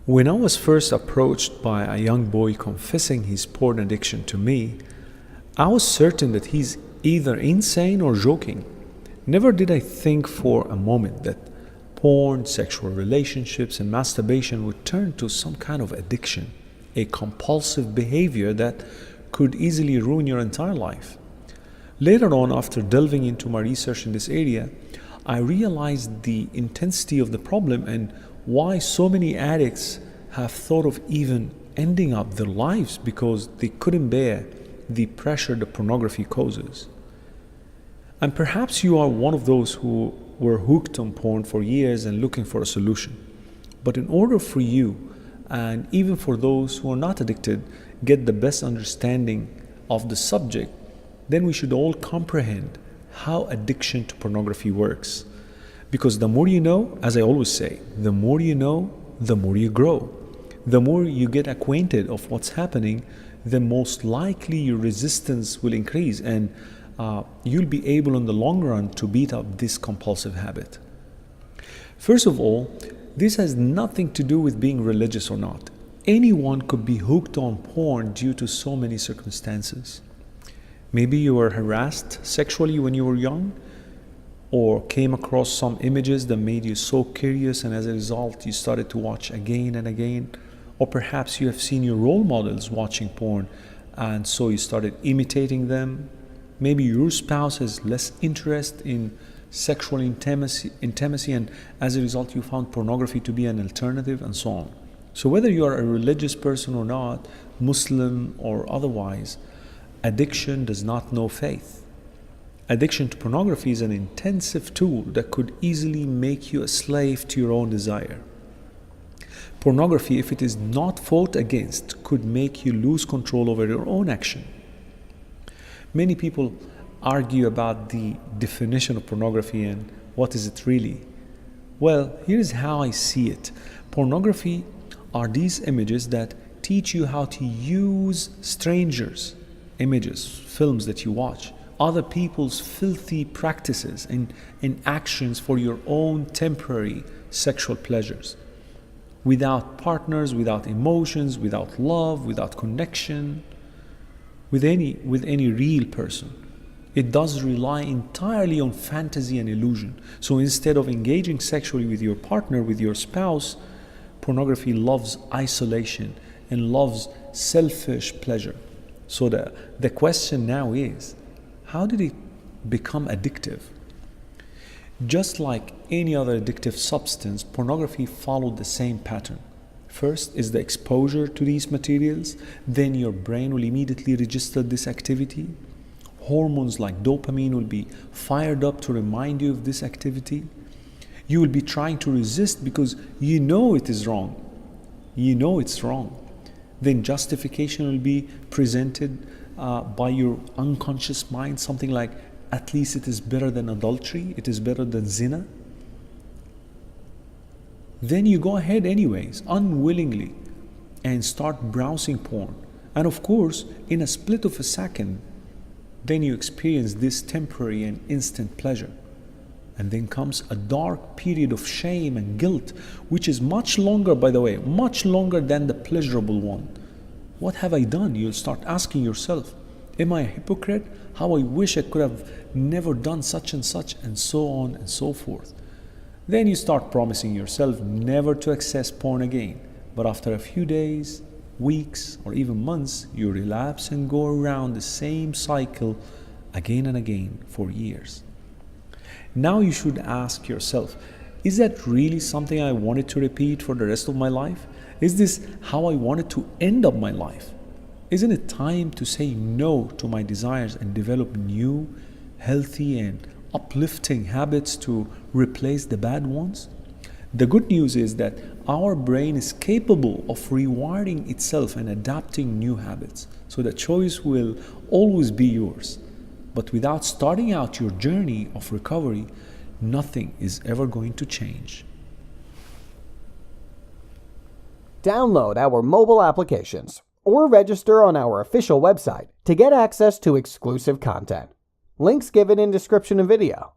When I was first approached by a young boy confessing his porn addiction to me, I was certain that he's either insane or joking. Never did I think for a moment that porn, sexual relationships, and masturbation would turn to some kind of addiction, a compulsive behavior that could easily ruin your entire life. Later on, after delving into my research in this area, I realized the intensity of the problem and why so many addicts have thought of even ending up their lives because they couldn't bear the pressure that pornography causes. And perhaps you are one of those who were hooked on porn for years and looking for a solution. But in order for you, and even for those who are not addicted, get the best understanding of the subject, then we should all comprehend how addiction to pornography works. Because the more you know, as I always say, the more you know, the more you grow. The more you get acquainted of what's happening, the most likely your resistance will increase and you'll be able in the long run to beat up this compulsive habit. First of all, this has nothing to do with being religious or not. Anyone could be hooked on porn due to so many circumstances. Maybe you were harassed sexually when you were young, or came across some images that made you so curious, and as a result you started to watch again and again. Or perhaps you have seen your role models watching porn and so you started imitating them. Maybe your spouse has less interest in sexual intimacy and as a result you found pornography to be an alternative, and so on. So whether you are a religious person or not, Muslim or otherwise, addiction does not know faith. Addiction to pornography is an intensive tool that could easily make you a slave to your own desire. Pornography, if it is not fought against, could make you lose control over your own action. Many people argue about the definition of pornography and what is it really. Well, here's how I see it. Pornography are these images that teach you how to use strangers' images, films that you watch, other people's filthy practices and actions for your own temporary sexual pleasures. Without partners, without emotions, without love, without connection with any real person. It does rely entirely on fantasy and illusion. So instead of engaging sexually with your partner, with your spouse, pornography loves isolation and loves selfish pleasure. So the question now is, how did it become addictive? Just like any other addictive substance, pornography followed the same pattern. First is the exposure to these materials, then your brain will immediately register this activity. Hormones like dopamine will be fired up to remind you of this activity. You will be trying to resist because you know it is wrong. You know it's wrong. Then justification will be presented by your unconscious mind, something like, at least it is better than adultery, it is better than zina. Then you go ahead anyways, unwillingly, and start browsing porn. And of course, in a split of a second, then you experience this temporary and instant pleasure. And then comes a dark period of shame and guilt, which is much longer, by the way, much longer than the pleasurable one. What have I done? You'll start asking yourself, am I a hypocrite? How I wish I could have never done such, and so on and so forth. Then you start promising yourself never to access porn again. But after a few days, weeks, or even months, you relapse and go around the same cycle again and again for years. Now you should ask yourself, is that really something I wanted to repeat for the rest of my life? Is this how I wanted to end up my life? Isn't it time to say no to my desires and develop new, healthy, and uplifting habits to replace the bad ones? The good news is that our brain is capable of rewiring itself and adapting new habits, so the choice will always be yours. But without starting out your journey of recovery, nothing is ever going to change. Download our mobile applications or register on our official website to get access to exclusive content. Links given in description of video.